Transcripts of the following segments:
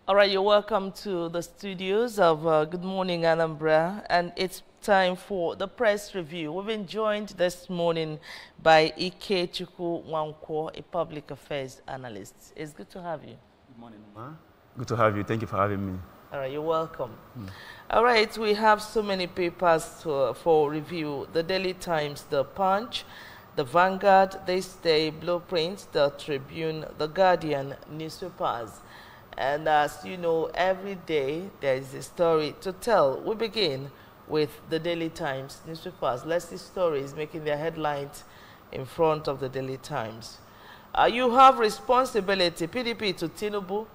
All right, you're welcome to the studios of Good Morning Anambra, and it's time for the press review. We've been joined this morning by Ikechukwu Nwankwo, a public affairs analyst. It's good to have you. Good morning, Ma. Good to have you. Thank you for having me. All right, you're welcome. All right, we have so many papers for review. The Daily Times, The Punch, The Vanguard, This Day, Blueprint, The Tribune, The Guardian newspapers. And as you know, every day there is a story to tell. We begin with the Daily Times newspapers. Let's see stories making their headlines in front of the Daily Times. You have responsibility, PDP to Tinubu.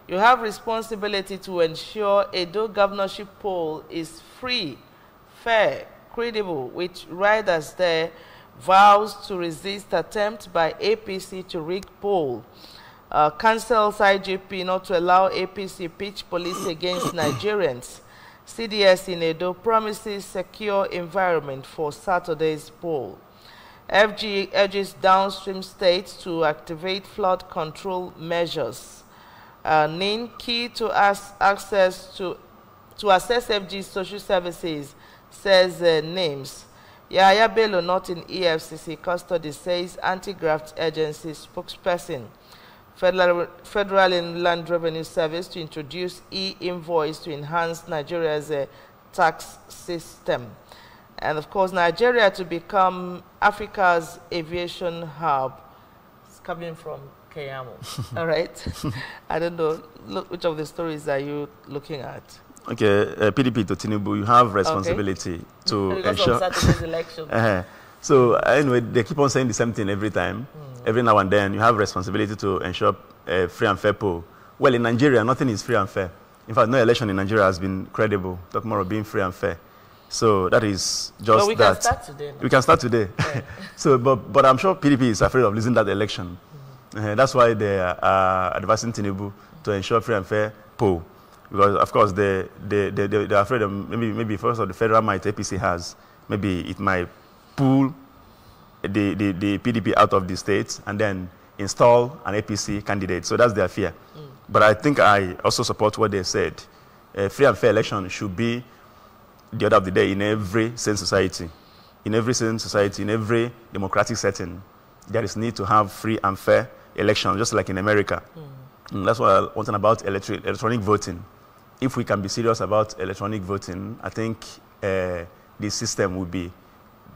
You have responsibility to ensure Edo governorship poll is free, fair, credible, with riders there vows to resist attempt by APC to rig poll. Cancels IGP not to allow APC pitch police against Nigerians. CDS in Edo promises secure environment for Saturday's poll. FG urges downstream states to activate flood control measures. NIN key to access to access FG social services, says names. Yahaya Bello not in EFCC custody, says anti-graft agency spokesperson. Federal Inland Revenue Service to introduce e-invoice to enhance Nigeria's tax system. And of course, Nigeria to become Africa's aviation hub. It's coming from Keyamo. All right? I don't know. Look, which of the stories are you looking at? Okay, PDP to Tinubu, you have responsibility to ensure... Because of Saturday's election. So anyway, they keep on saying the same thing every time. Every now and then, you have responsibility to ensure free and fair poll. Well, in Nigeria, nothing is free and fair. In fact, no election in Nigeria has been credible. Talk more of being free and fair. So that is just but we that. Can start today. No? We can start today. Yeah. So, but I'm sure PDP is afraid of losing that election. That's why they are advising Tinubu to ensure free and fair poll. Because, of course, they're afraid of maybe first of the federal might APC has. Maybe it might pull the PDP out of the state and then install an APC candidate. So that's their fear. But I think I also support what they said. Free and fair election should be the order of the day in every sane society. In every sane society, in every democratic setting, there is need to have free and fair election, just like in America. That's what I'm wanting about electronic voting. If we can be serious about electronic voting, I think this system would be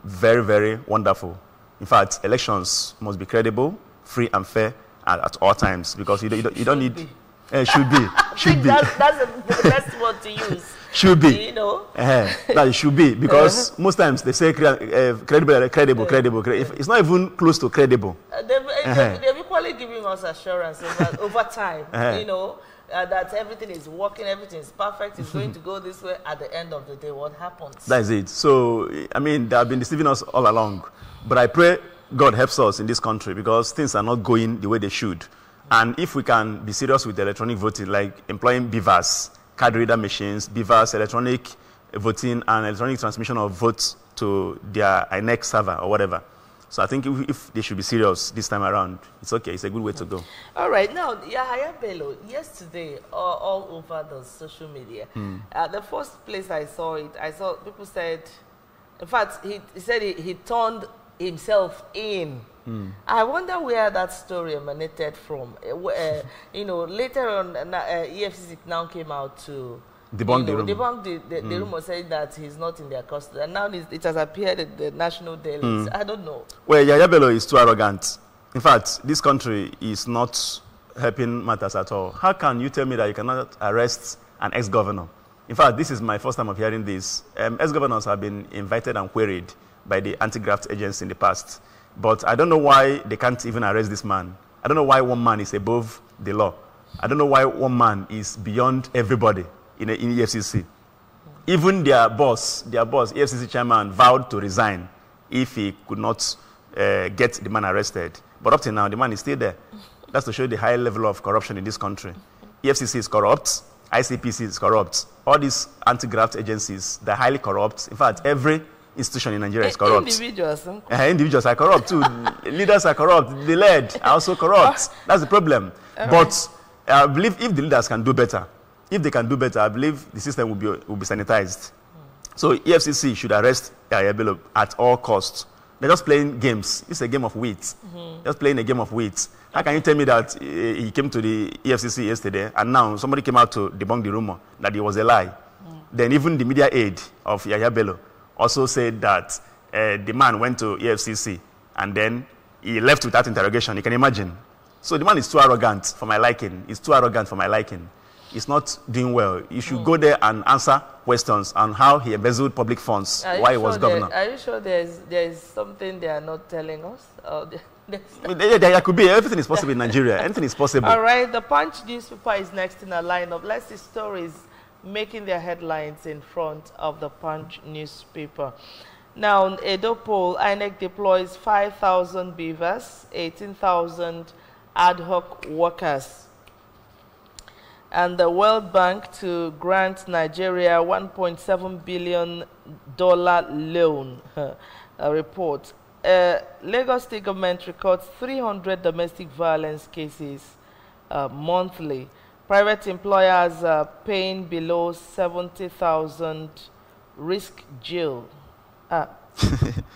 very, very wonderful. In fact, elections must be credible, free and fair at all times, because you don't need... should be. Should be. That's the best word to use. Should be. You know? That it should be, because most times they say credible. It's not even close to credible. They're equally giving us assurance over time, you know, that everything is working, everything is perfect, it's going to go this way. At the end of the day, what happens? That's it. So, I mean, they have been deceiving us all along. But I pray God helps us in this country, because things are not going the way they should. And if we can be serious with electronic voting, like employing BVAS, card reader machines, BVAS, electronic voting, and electronic transmission of votes to their INEC server or whatever. So I think if they should be serious this time around, it's okay. It's a good way to go. All right. Now, Yahaya Bello, yesterday, all over the social media, the first place I saw it, people said, in fact, he said he turned himself in. I wonder where that story emanated from. You know, later on, EFCC now came out to debunk the rumor, saying that he's not in their custody. And now it has appeared in the national dailies. I don't know. Well, Yahaya Bello is too arrogant. In fact, this country is not helping matters at all. How can you tell me that you cannot arrest an ex-governor? In fact, this is my first time of hearing this. Ex-governors have been invited and queried by the anti-graft agency in the past. But I don't know why they can't even arrest this man. I don't know why one man is above the law. I don't know why one man is beyond everybody in EFCC. Even their boss, EFCC chairman, vowed to resign if he could not get the man arrested. But up to now, the man is still there. That's to show you the high level of corruption in this country. EFCC is corrupt. ICPC is corrupt. All these anti-graft agencies, they're highly corrupt. In fact, every institution in Nigeria is corrupt. Individuals are corrupt too. Leaders are corrupt. The led are also corrupt. That's the problem. But I believe if the leaders can do better, if they can do better, I believe the system will be sanitized. So EFCC should arrest Yahaya Bello at all costs. They're just playing games. It's a game of wits. Just playing a game of wits. How can you tell me that he came to the EFCC yesterday and now somebody came out to debunk the rumor that it was a lie? Then even the media aide of Yahaya Bello also said that the man went to EFCC and then he left without interrogation. You can imagine. So the man is too arrogant for my liking. He's too arrogant for my liking. He's not doing well. You should go there and answer questions on how he embezzled public funds while he was governor. Are you sure there is something they are not telling us? There could be. Everything is possible in Nigeria. Anything is possible. All right. The Punch newspaper is next in our lineup. Let's see stories making their headlines in front of the Punch newspaper. Now, Edo poll, INEC deploys 5,000 beavers, 18,000 ad hoc workers. And the World Bank to grant Nigeria $1.7 billion loan, a report. Lagos State government records 300 domestic violence cases monthly. Private employers are paying below 70,000 risk jail.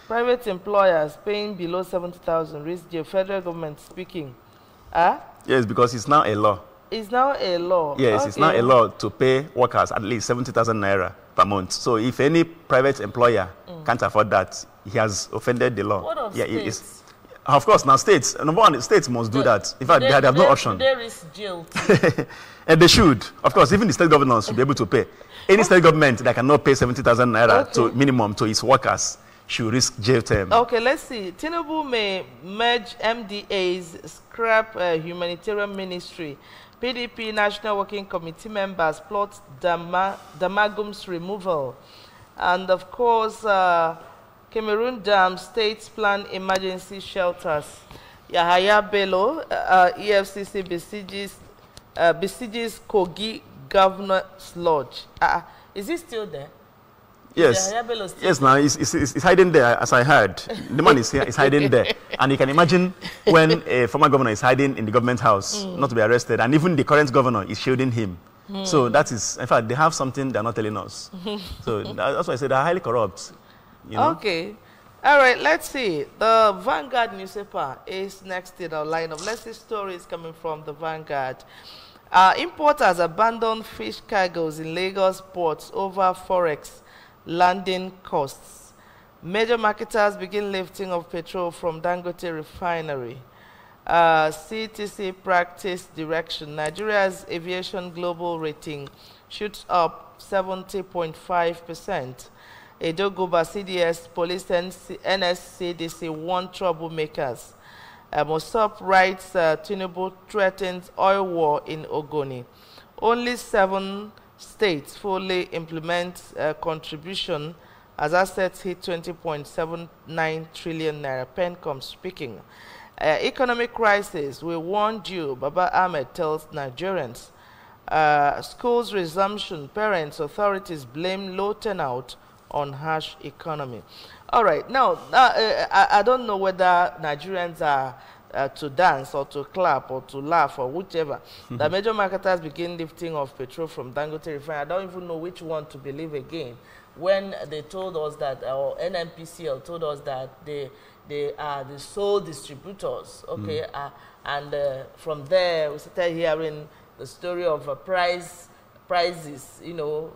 Private employers paying below 70,000 risk jail. Federal government speaking. Yes, because it's now a law. It's now a law. Yes, okay. It's now a law to pay workers at least 70,000 naira per month. So if any private employer can't afford that, he has offended the law. What of states? Of course, now states, number one, states must do that. In fact, they have no option. There is jail too. And they should. Of course, even the state governors should be able to pay. Any state government that cannot pay 70,000 naira to minimum to its workers should risk jail term. Okay, let's see. Tinubu may merge MDAs, scrap humanitarian ministry. PDP National Working Committee members plot Damagum's removal. And of course, Cameroon Dam states plan emergency shelters. Yahaya Bello, EFCC besieges Kogi Governor's Lodge. Is he still there? Yes. Yes, now he's hiding there, as I heard. The man is here, is hiding there. And you can imagine when a former governor is hiding in the government house, not to be arrested, and even the current governor is shielding him. So that is, in fact, they have something they're not telling us. So that's why I said they're highly corrupt. You know? Okay. All right, let's see. The Vanguard newspaper is next in our lineup. Let's see stories coming from the Vanguard. Importers abandon fish cargoes in Lagos ports over forex landing costs. Major marketers begin lifting of petrol from Dangote refinery. CTC practice direction. Nigeria's aviation global rating shoots up 70.5%. Edoguba CDS police and NSCDC warn troublemakers. Mosop writes Tinubu threatens oil war in Ogoni. Only 7 states fully implement contribution as assets hit 20.79 trillion naira. Pencom speaking. Economic crisis, we warned you, Baba Ahmed tells Nigerians. Schools resumption, parents, authorities blame low turnout on harsh economy. All right, now, I don't know whether Nigerians are to dance or to clap or to laugh or whichever. The major marketers begin lifting of petrol from Dangote refinery. I don't even know which one to believe again. When they told us that, or NNPCL told us that they are the sole distributors, okay, and from there we started hearing the story of prices, you know,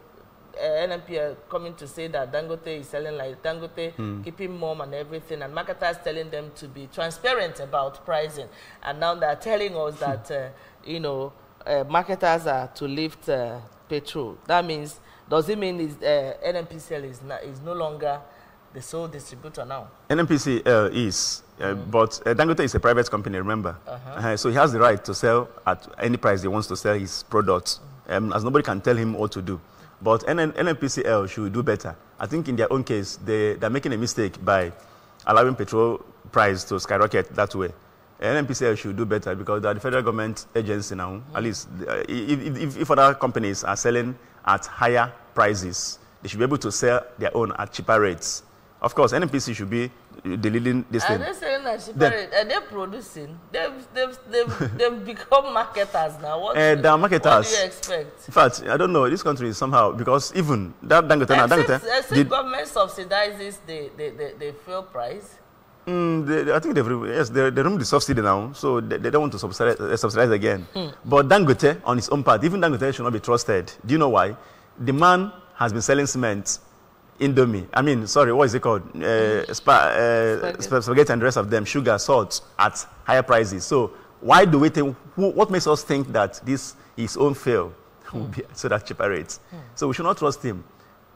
NNPL coming to say that Dangote is selling like Dangote, keeping mum and everything, and marketers telling them to be transparent about pricing. And now they're telling us that, you know, marketers are to lift petrol. That means, does it mean NNPCL is no longer the sole distributor now? NNPCL is, but Dangote is a private company, remember? So he has the right to sell at any price he wants to sell his products, as nobody can tell him what to do. But NNPCL should do better. I think in their own case, they're making a mistake by allowing petrol price to skyrocket that way. NNPCL should do better because they're the federal government agency now. At least if other companies are selling at higher prices, they should be able to sell their own at cheaper rates. Of course, NNPC should be the leading this thing. Are they selling at cheaper rate? Are they producing? They've become marketers now. What They are marketers. What do you expect? In fact, I don't know. This country is somehow, because even that Dangote, government subsidizes the fuel price. I think they removed the subsidy now, so they don't want to subsidize again. But Dangote, on his own part, even Dangote should not be trusted. Do you know why? The man has been selling cement, Indomie. I mean, sorry, what is it called? Spaghetti and the rest of them, sugar, salt at higher prices. So why do we think? What makes us think that his own fuel will be so at cheaper rates? So we should not trust him.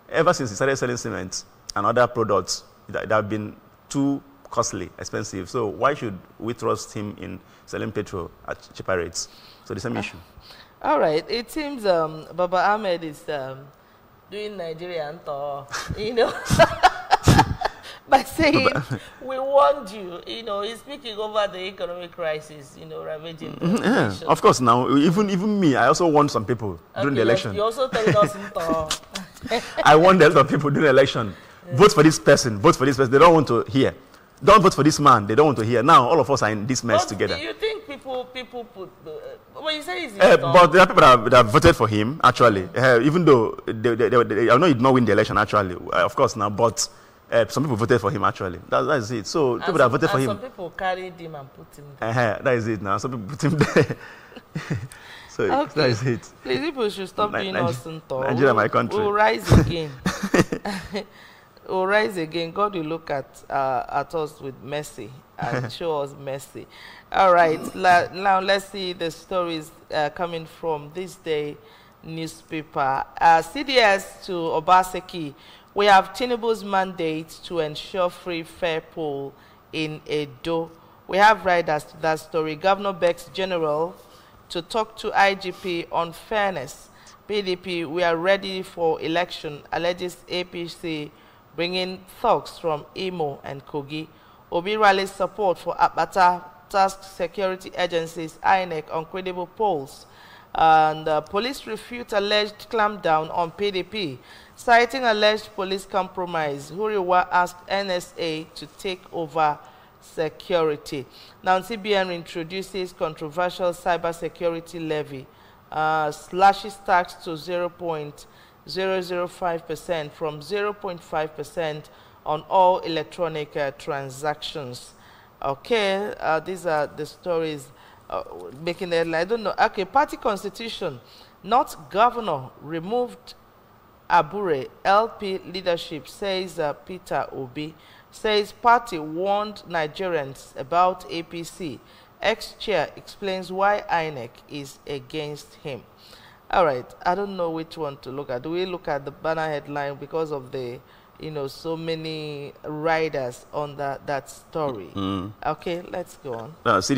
Ever since he started selling cement and other products that have been too costly, expensive. So why should we trust him in selling petrol at cheaper rates? So the same issue. All right. It seems Baba Ahmed is doing Nigerian tour, you know, by saying, we warned you, you know, he's speaking over the economic crisis, you know, ravaging the nation. Of course, now, even me, I also warned some people during the election. You also told us in tour. I warned a lot of people during the election. Vote for this person, vote for this person. They don't want to hear. Don't vote for this man. They don't want to hear. Now, all of us are in this mess together. Do you think people put... When you say but there are people that have voted for him, actually. Even though I know he did not win the election, actually. Of course, now. But some people voted for him, actually. That is it. So, people that voted for him... some people carried him and put him there. That is it now. Some people put him there. So, okay. That is it. Please, people should stop doing us in talk. Nigeria, my country. We'll rise again. We'll rise again. God will look at us with mercy and show us mercy. All right. Now let's see the stories coming from this day newspaper. CDS to Obaseki. We have Tinubu's mandate to ensure free, fair poll in Edo. We have riders to that story. Governor begs General to talk to IGP on fairness. PDP, we are ready for election, alleges APC, bringing thugs from Imo and Kogi. Obi rallies support for Apata task security agencies, INEC, on credible polls. And police refute alleged clampdown on PDP, citing alleged police compromise. Huriwa asked NSA to take over security. Now, CBN introduces controversial cybersecurity levy, slashes tax to 0.005% from 0.5% on all electronic transactions. Okay, these are the stories making the headline. I don't know. Okay, party constitution, not governor, removed Abure. LP leadership, says Peter Obi. Says party warned Nigerians about APC. Ex-chair explains why INEC is against him. All right, I don't know which one to look at. Do we look at the banner headline because of the, you know, so many riders on that story? Okay, let's go on. That's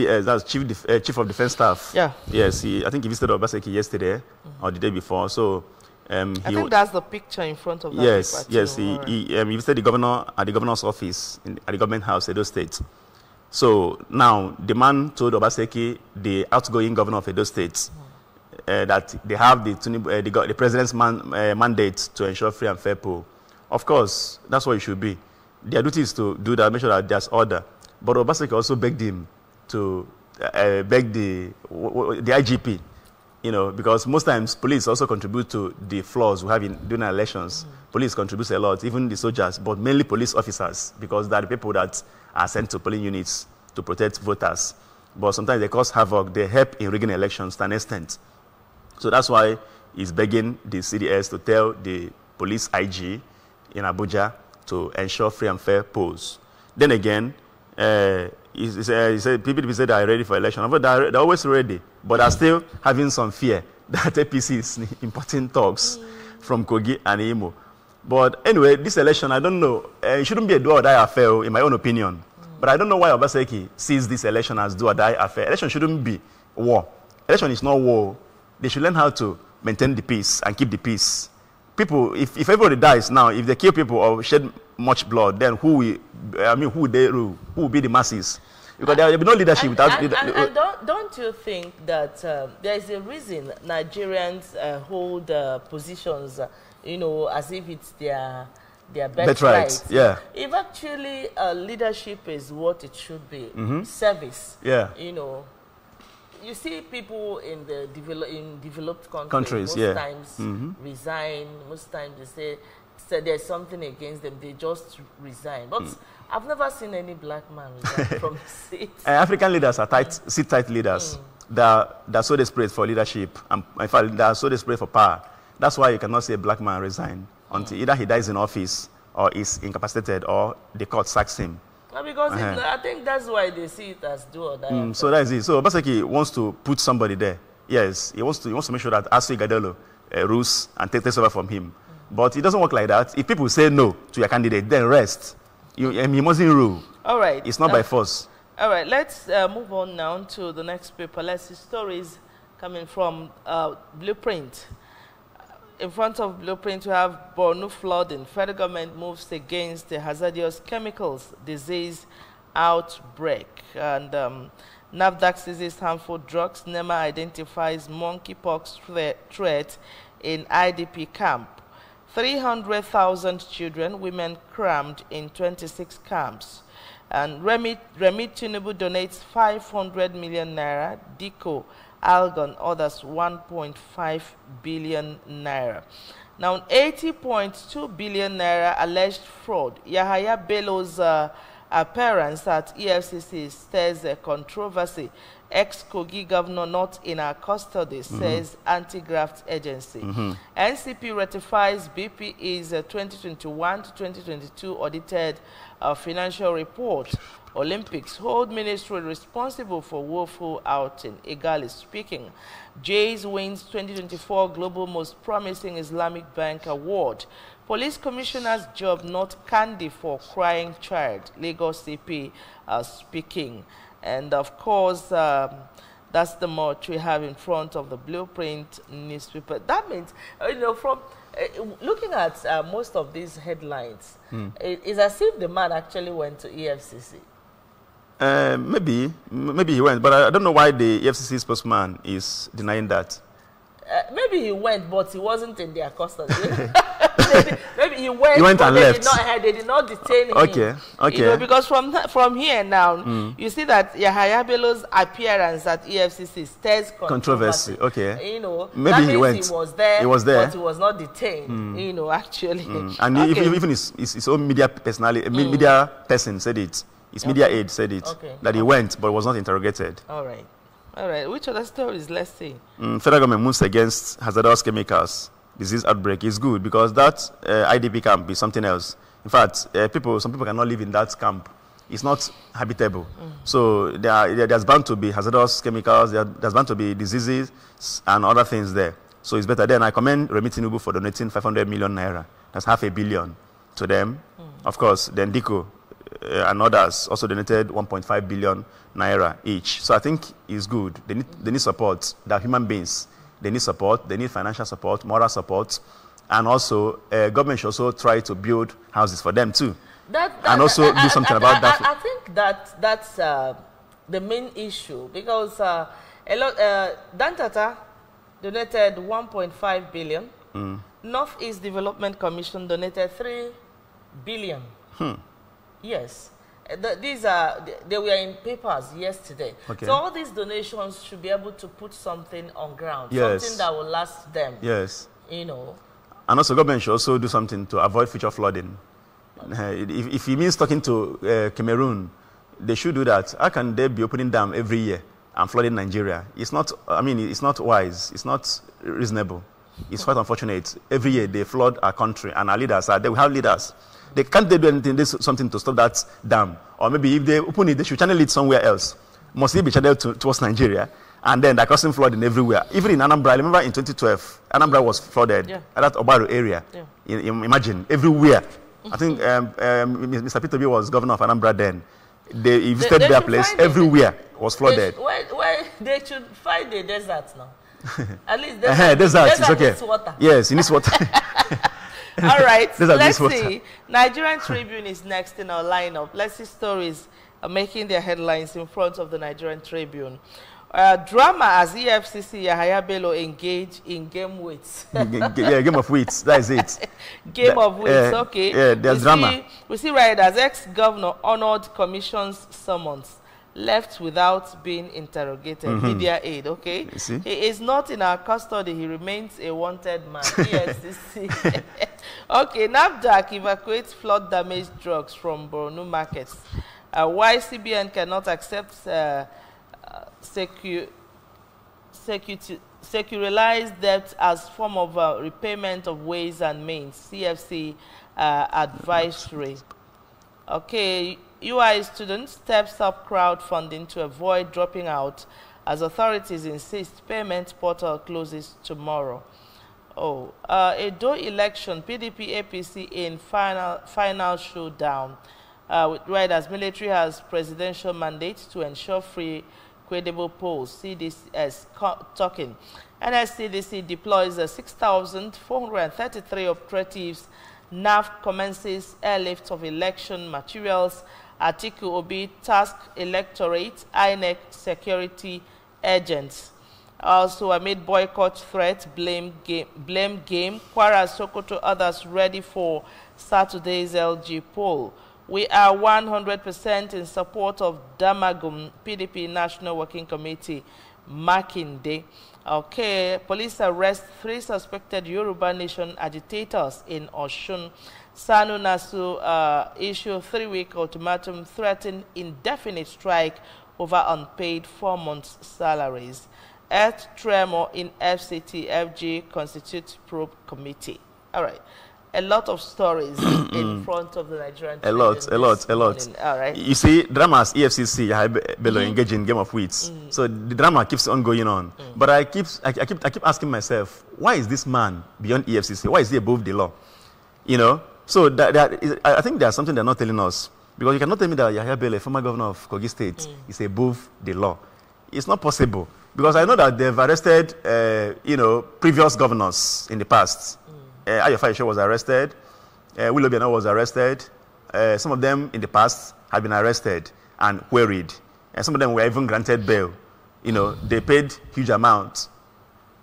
Chief of Defense Staff. Yeah. Yes, I think he visited Obaseki yesterday or the day before. So I think that's the picture in front of that. Yes, yes. He visited the governor at the governor's office at the government house, Edo State. So now the man told Obaseki, the outgoing governor of Edo State, that they have the president's mandate to ensure free and fair poll. Of course, that's what it should be. Their duty is to do that, make sure that there's order. But Obaseki also begged him to beg the IGP, you know, because most times police also contribute to the flaws we have during elections. Police contributes a lot, even the soldiers, but mainly police officers, because they are the people that are sent to polling units to protect voters. But sometimes they cause havoc. They help in rigging elections to an extent. So that's why he's begging the CDS to tell the police IG in Abuja to ensure free and fair polls. Then again, he said people said they are ready for election. They're always ready, but are still having some fear that APC is importing thugs from Kogi and Imo. But anyway, this election, I don't know. It shouldn't be a do or die affair, in my own opinion. But I don't know why Obaseki sees this election as do or die affair. Election shouldn't be war. Election is not war. They should learn how to maintain the peace and keep the peace. People, if everybody dies now, if they kill people or shed much blood, then who will they rule? Who will be the masses? Because there will be no leadership without... Don't you think that there is a reason Nigerians hold positions, you know, as if it's their their birthright. Yeah. If actually leadership is what it should be, service. Yeah. You know, you see people in the developed countries most times resign. Most times they say there's something against them, they just resign. But I've never seen any black man resign from the seat. African leaders are tight leaders. They're so desperate for leadership, and in fact, they are so desperate for power. That's why you cannot see a black man resign until either he dies in office or is incapacitated or the court sacks him. Well, because I think that's why they see it as do or die. So that is it. So Obaseki wants to put somebody there. Yes, he wants to make sure that Asui Gadelo rules and takes over from him. But it doesn't work like that. If people say no to your candidate, then rest. You mustn't rule. All right. It's not by force. All right. Let's move on now to the next paper. Let's see stories coming from Blueprint. In front of Blueprint, we have Borno flooding. Federal government moves against the hazardous chemicals disease outbreak. And NAFDAC seizes harmful drugs. NEMA identifies monkeypox threat in IDP camp. 300,000 children, women crammed in 26 camps. And Remi Tinubu donates 500 million naira. DICO, Algon, others 1.5 billion naira. Now, 80.2 billion naira alleged fraud. Yahaya Bello's appearance at EFCC stirs a controversy. Ex-Kogi governor not in our custody, says anti-graft agency. NCP ratifies BPE's 2021 to 2022 audited financial report. Olympics hold ministry responsible for woeful outing. Igal is speaking. Jays wins 2024 Global Most Promising Islamic Bank Award. Police Commissioner's job not candy for crying child. Lagos CP speaking. And of course, that's the much we have in front of the Blueprint newspaper. That means, you know, from looking at most of these headlines, it's as if the man actually went to EFCC. Maybe he went, but I don't know why the EFCC spokesman is denying that. Maybe he went, but he wasn't in their custody. Maybe he went and left. They did not detain him. Okay. You know, because from here now, you see that Yahaya Bello's appearance at EFCC stirs controversy. Okay. You know, maybe he went. He was there, but he was not detained. You know, actually. And even his own media personality, media person said it. His media aide said it, that he went but was not interrogated. All right. All right. Which other stories? Let's see. Federal government moves against hazardous chemicals disease outbreak is good because that IDP camp is something else. In fact, some people cannot live in that camp. It's not habitable. So there's bound to be hazardous chemicals, there's bound to be diseases and other things there. So it's better. Then I commend Remi Tinubu for donating 500 million naira. That's $500 million to them. Of course, then DICO and others also donated 1.5 billion naira each. So I think it's good. They need support. They're human beings. They need support. They need financial support, moral support, and also government should also try to build houses for them too, and also do something about that. I think that's the main issue because Dantata donated 1.5 billion. Northeast Development Commission donated 3 billion. Yes. They were in papers yesterday. So all these donations should be able to put something on ground, something that will last them. Yes. You know. And also government should also do something to avoid future flooding. If it means talking to Cameroon, they should do that. How can they be opening dam every year and flooding Nigeria? It's not, it's not wise. It's not reasonable. It's quite unfortunate. Every year they flood our country and our leaders are there. We have leaders. Can't they do anything, something to stop that dam? Or maybe if they open it, they should channel it somewhere else. Must it be channeled towards Nigeria? And then they're causing flooding everywhere. Even in Anambra, I remember in 2012, Anambra was flooded at that Obaru area. Imagine, everywhere. I think Mr. Peter B was governor of Anambra then. They visited their place, everywhere was flooded. They should find the desert now. At least desert is okay. Needs water. Yes, it needs water. All right, let's see. Nigerian Tribune is next in our lineup. Let's see stories making their headlines in front of the Nigerian Tribune. Drama as EFCC Yahaya Bello engage in game weights. Yeah, game of weights. That is it. Game of weights. Okay. Yeah, there's drama. We see right as ex-governor honored commission's summons, left without being interrogated. Media aid. Okay. You see? He is not in our custody. He remains a wanted man. EFCC. Okay. NAFDAC evacuates flood-damaged drugs from Borno markets. Why CBN cannot accept securalized debt as form of repayment of ways and means. CFC advisory. Okay, UI students steps up crowdfunding to avoid dropping out as authorities insist payment portal closes tomorrow. Oh, Edo election, PDP APC in final showdown. With riders, military has presidential mandate to ensure free, credible polls. CDS talking. NSCDC deploys 6,433 operatives. NAF commences airlift of election materials. Atiku Obi task electorate. INEC security agents. Also amid boycott threat, blame game. Kwara, Sokoto, others ready for Saturday's LG poll. We are 100% in support of Damagum PDP National Working Committee Makinde. Okay, police arrest 3 suspected Yoruba Nation agitators in Oshun. Sanu Nasu issue 3-week ultimatum threatening indefinite strike over unpaid 4 months' salaries. Earth tremor in FCT FG constitutes probe committee. All right. A lot of stories in front of the Nigerian A lot. All right. You see, dramas, EFCC, Bello engage in game of wits. So the drama keeps on going on. But I keep asking myself, why is this man beyond EFCC? Why is he above the law? You know? So I think there's something they're not telling us. Because you cannot tell me that Yahaya Bello, former governor of Kogi State, is above the law. It's not possible. Because I know that they've arrested, previous governors in the past. Ayo Faisho was arrested. Willow Biano was arrested. Some of them in the past have been arrested and queried. And some of them were even granted bail. You know, they paid huge amounts.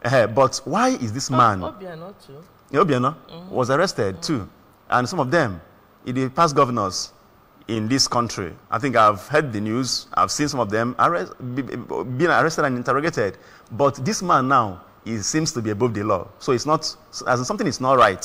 But why is this man... Obiano too. Obiano was arrested too. And some of them, the past governors in this country, I think I've heard the news, I've seen some of them being arrested and interrogated. But this man now, it seems to be above the law. So it's not, as in something is not right.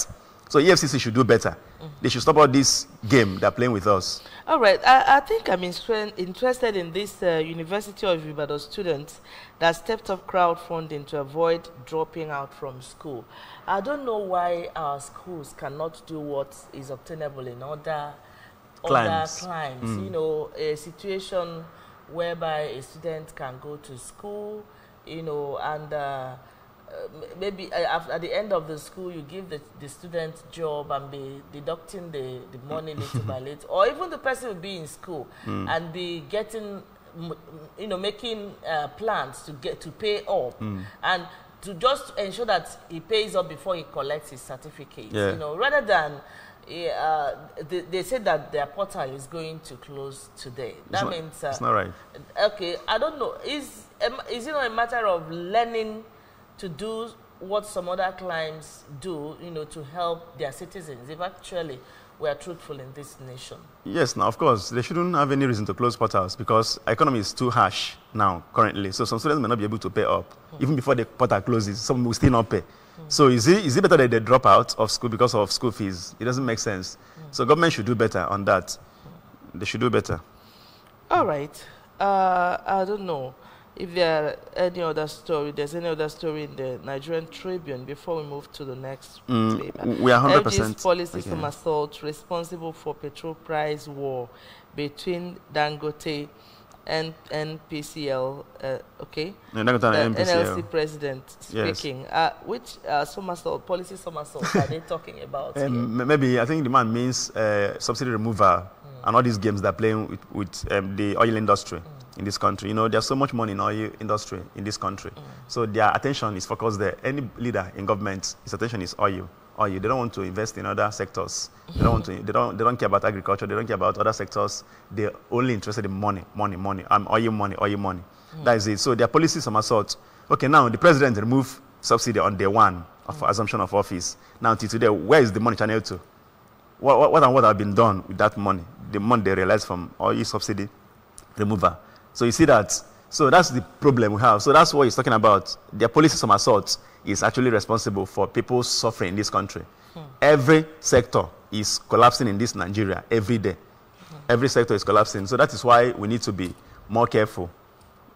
So EFCC should do better. They should stop all this game they're playing with us. All right. I think I'm interested in this University of Ibadan students that stepped up crowdfunding to avoid dropping out from school. I don't know why our schools cannot do what is obtainable in other climes. You know, a situation whereby a student can go to school, you know, and maybe at the end of the school, you give the student job and be deducting the money little by little. Or even the person will be in school and be getting, you know, making plans to pay up. And to just ensure that he pays up before he collects his certificate. Yeah. You know, rather than, they said that their portal is going to close today. That means... it's not right. Okay, I don't know. Is it not a matter of learning to do what some other climes do, you know, to help their citizens, if actually we are truthful in this nation? Yes, now, of course, they shouldn't have any reason to close portals because economy is too harsh now, currently. So some students may not be able to pay up. Even before the portal closes, some will still not pay. So is it better that they drop out of school because of school fees? It doesn't make sense. So government should do better on that. They should do better. All right. I don't know if there's any other story in the Nigerian Tribune before we move to the next paper. We are 100%. LG's policy somersault responsible for petrol price war between Dangote and NPCL, NLC president speaking. Yes. Which policy somersault are they talking about here? Maybe, I think the man means subsidy removal and all these games they're playing with the oil industry in this country. You know, there's so much money in oil industry in this country. So their attention is focused there. Any leader in government, his attention is oil. They don't want to invest in other sectors. They don't care about agriculture. They don't care about other sectors. They're only interested in money. Oil money. That is it. So their policy somersault. Okay, now the president removed subsidy on day one of assumption of office. Now until today, where is the money channeled to? What have been done with that money? The money they realized from oil subsidy removal. So you see that. So that's the problem we have. So that's what he's talking about. Their policy somersault is actually responsible for people suffering in this country. Every sector is collapsing in this Nigeria every day. Every sector is collapsing. So that is why we need to be more careful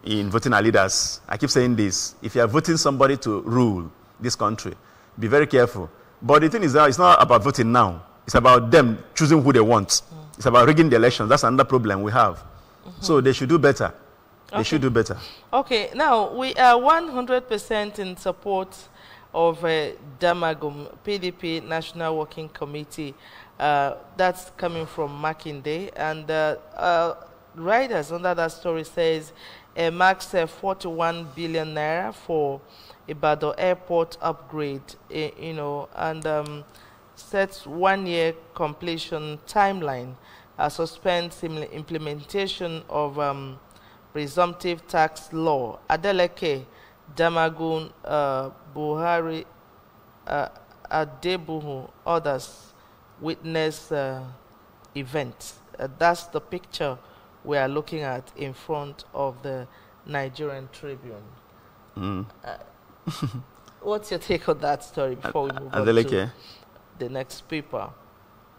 in voting our leaders. I keep saying this. If you are voting somebody to rule this country, be very careful. But the thing is that it's not about voting now. It's about them choosing who they want. It's about rigging the elections. That's another problem we have. So they should do better. They should do better. Okay, now we are 100% in support of Damagum, PDP National Working Committee. That's coming from Makinde. And writers under that story says marks 41 billion naira for Ibadan Airport upgrade, you know, and sets 1 year completion timeline, suspends implementation of presumptive tax law. Adeleke, Damagun, Buhari, Adebuhu, others witness event. That's the picture we are looking at in front of the Nigerian Tribune. What's your take on that story before we move on to the next paper?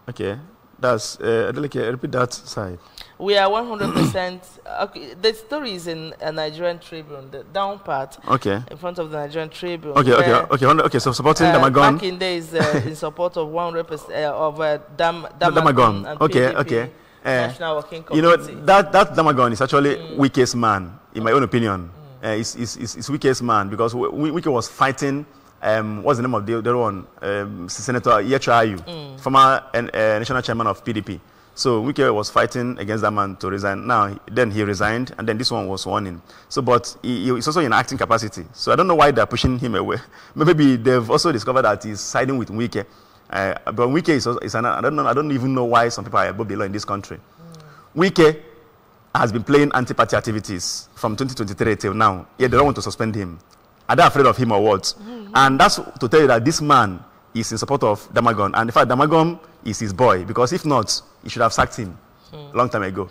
Okay. That's, repeat that side. We are 100%. Okay, the story is in a Nigerian Tribune, the down part. Okay. In front of the Nigerian Tribune. Okay. So supporting Damagum. Makinde is in support of 100% of Damagum. And Okay. National Working Committee. You know, that Damagum is actually weakest man, in my own opinion. He's weakest man because Wike was fighting. What's the name of the other one? Senator Yecho Ayu, former national chairman of PDP. So Wike was fighting against that man to resign. Now, then he resigned, and then this one was sworn in. So, but he's also in acting capacity. So I don't know why they're pushing him away. Maybe they've also discovered that he's siding with Wike. But Wike is I don't even know why some people are above the law in this country. Wike has been playing anti-party activities from 2023 till now. Yet they don't want to suspend him. Are they afraid of him or what? And that's to tell you that this man is in support of Damagum. And in fact, Damagum is his boy. Because if not, he should have sacked him a long time ago.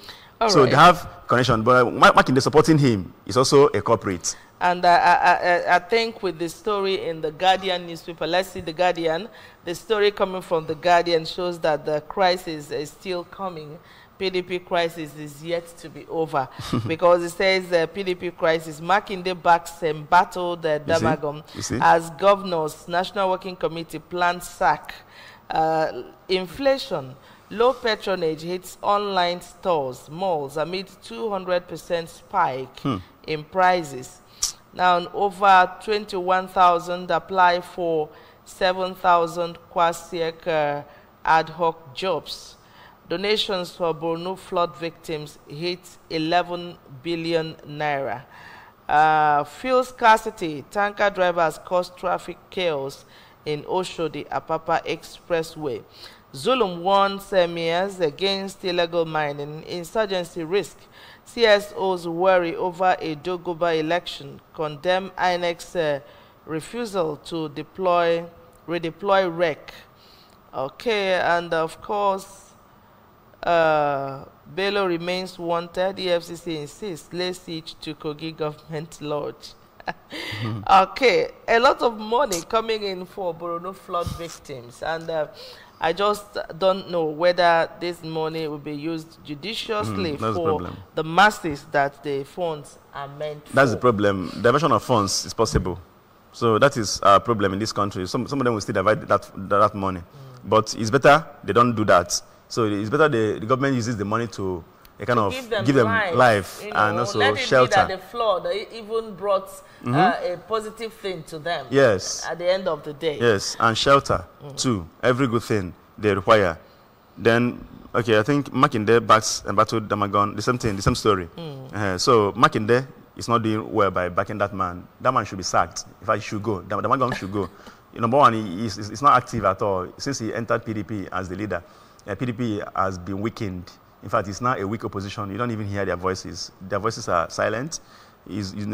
So they have connection. But Makinde supporting him is also a corporate. And I think with the story in the Guardian newspaper, let's see the Guardian. The story coming from the Guardian shows that the crisis is still coming. PDP crisis is yet to be over because it says PDP crisis. Makinde backs embattled Damagum as governors, National Working Committee plans sack. Inflation, low patronage hits online stores, malls amid 200% spike in prices. Now over 21,000 apply for 7,000 Kwasiek ad hoc jobs. Donations for Borno flood victims hit 11 billion naira. Fuel scarcity, tanker drivers cause traffic chaos in Oshodi Apapa Expressway. Zulum warns emirs against illegal mining, insurgency risk. CSOs worry over a Dogoba election, condemn INEC's refusal to redeploy REC. Okay, and of course, Bello remains wanted. The FCC insists lay siege to Kogi government lodge. Okay, a lot of money coming in for Borno flood victims, and I just don't know whether this money will be used judiciously for the masses that the funds are meant for. That's the problem. Diversion of funds is possible. So that is a problem in this country. Some of them will still divide that money. But it's better they don't do that. So it's better the government uses the money to give them life you know, and also let it shelter. Be that the flood even brought a positive thing to them. Yes. At the end of the day. Yes, and shelter too. Every good thing they require. Then, okay, I think Makinde backs and battled Damagum. The same thing, the same story. So Makinde is not doing well by backing that man. That man should be sacked. In fact, he should go. Damagum should go. Number one, he's not active at all since he entered PDP as the leader. PDP has been weakened. In fact, it's now a weak opposition. You don't even hear their voices. Their voices are silent. It's, it's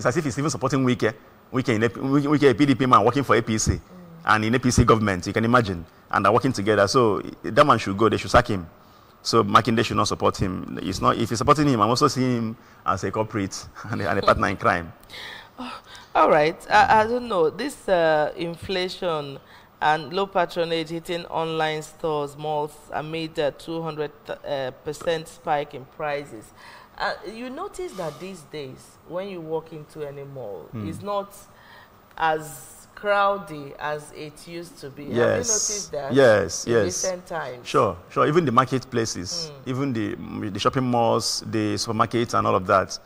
as if he's even supporting Wike a PDP man working for APC and in APC government, you can imagine, and they're working together. So that man should go, they should sack him. So Makinde should not support him. It's not, if he's supporting him, I'm also seeing him as a culprit and a partner in crime. All right. I don't know. This inflation and low patronage hitting online stores, malls, amid a 200% spike in prices. You notice that these days, when you walk into any mall, it's not as crowded as it used to be. Yes. Have you noticed that? Yes, in yes. recent times? Sure. Even the marketplaces, even the shopping malls, the supermarkets and all of that,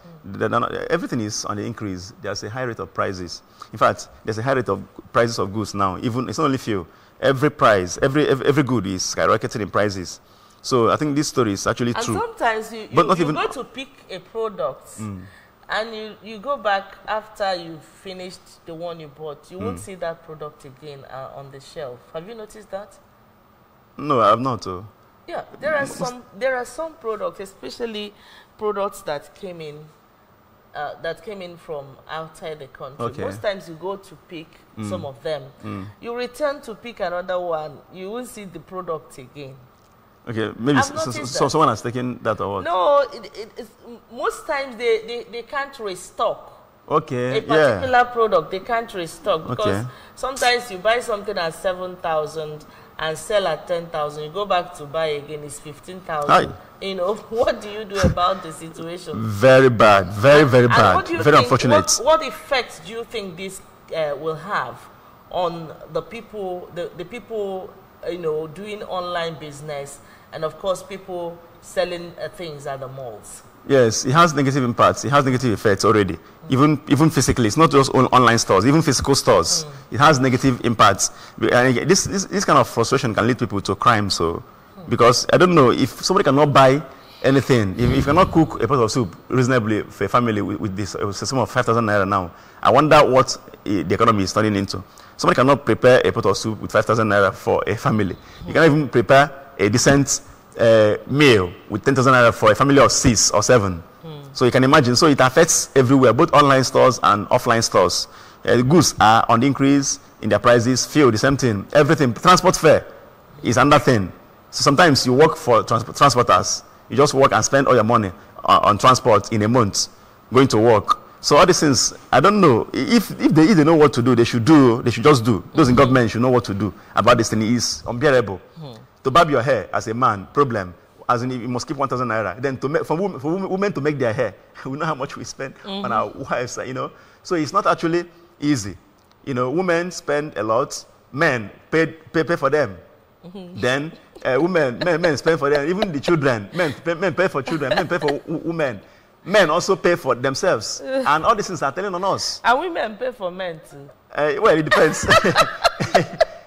everything is on the increase. There's a high rate of prices. In fact, there's a high rate of prices of goods now. Even, it's not only few. Every price, every good is skyrocketing in prices. So I think this story is actually true. And sometimes you go to pick a product and you go back after you've finished the one you bought. You won't see that product again on the shelf. Have you noticed that? No, I have not. Yeah, there are some products, especially products that came in from outside the country. Okay. Most times you go to pick some of them. You return to pick another one. You won't see the product again. Okay, maybe someone has taken that or what? No, it's, most times they can't restock. Okay, a particular product, they can't restock because sometimes you buy something at 7,000 and sell at 10,000. You go back to buy again, it's 15,000. You know, what do you do about the situation? Very bad, very bad, very unfortunate. What effects do you think this will have on the people, the people, doing online business, and of course people selling things at the malls? Yes, it has negative impacts. It has negative effects already. Even physically, it's not just online stores. Even physical stores, it has negative impacts. And this kind of frustration can lead people to crime. So, because I don't know if somebody cannot buy anything, if you cannot cook a pot of soup reasonably for a family with this a sum of 5,000 naira now, I wonder what the economy is turning into. Somebody cannot prepare a pot of soup with 5,000 naira for a family. You cannot even prepare a decent meal with 10,000 naira for a family of 6 or 7. So you can imagine. So it affects everywhere, both online stores and offline stores. The goods are on the increase in their prices. Fuel, the same thing. Everything. Transport fare is another thing. So sometimes you work for transporters. You just work and spend all your money on transport in a month going to work. So all these things, I don't know. If they know what to do, they should just do. Those in government should know what to do about this thing. It is unbearable. To barb your hair as a man, problem. As in, you must keep 1,000 naira. Then for women to make their hair, we know how much we spend on our wives, So it's not actually easy. Women spend a lot. Men pay for them. Then men spend for them. Even the children, men pay for children. Men pay for women. Men also pay for themselves. And all these things are telling on us. And women pay for men too. Well, it depends.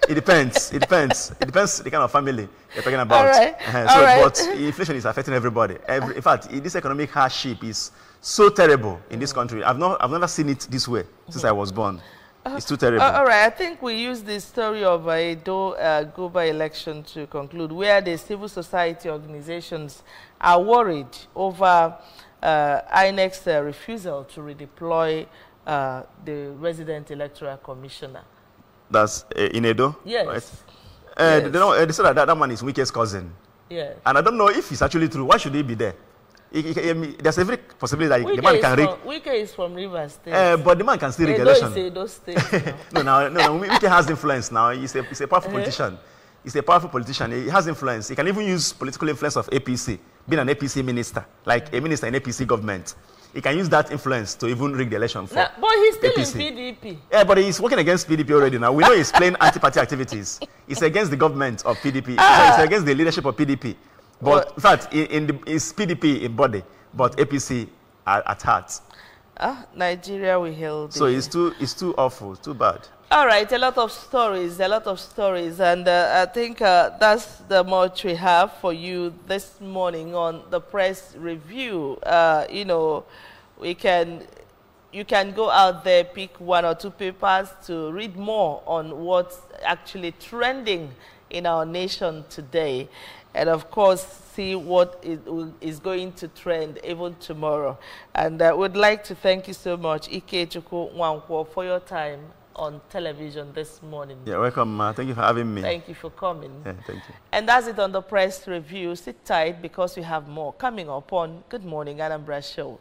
It depends the kind of family you're talking about. All right. But inflation is affecting everybody. In fact, this economic hardship is so terrible in this country. I've never seen it this way since I was born. It's too terrible. All right. I think we use the story of a Goba election to conclude, where the civil society organizations are worried over INEC's refusal to redeploy the resident electoral commissioner. That's in Edo? Yes. Right? They said that man is Wike's cousin. Yeah. And I don't know if it's actually true. Why should he be there? There's every possibility that the man can rig. Wike is from Rivers State. But the man can still rig election. Edo State. No, Wike has influence now. He's a powerful politician. He's a powerful politician. He has influence. He can even use political influence of APC, being an APC minister, like a minister in APC government. He can use that influence to even rig the election for but he's still APC. in PDP. Yeah, but he's working against PDP already now. We know he's playing anti-party activities. It's against the government of PDP. It's against the leadership of PDP. But in fact, it's PDP in body, but APC at heart. Nigeria will hail. So it's too awful, too bad. All right, a lot of stories, and I think that's the much we have for you this morning on the press review. You can go out there, pick one or two papers to read more on what's actually trending in our nation today. And of course, see what is going to trend even tomorrow. And we'd like to thank you so much, Ikechukwu Nwankwo, for your time on television this morning. Yeah, welcome. Thank you for having me. Thank you for coming. Yeah, thank you. And that's it on the Press Review. Sit tight because we have more coming up on Good Morning Anambra Show.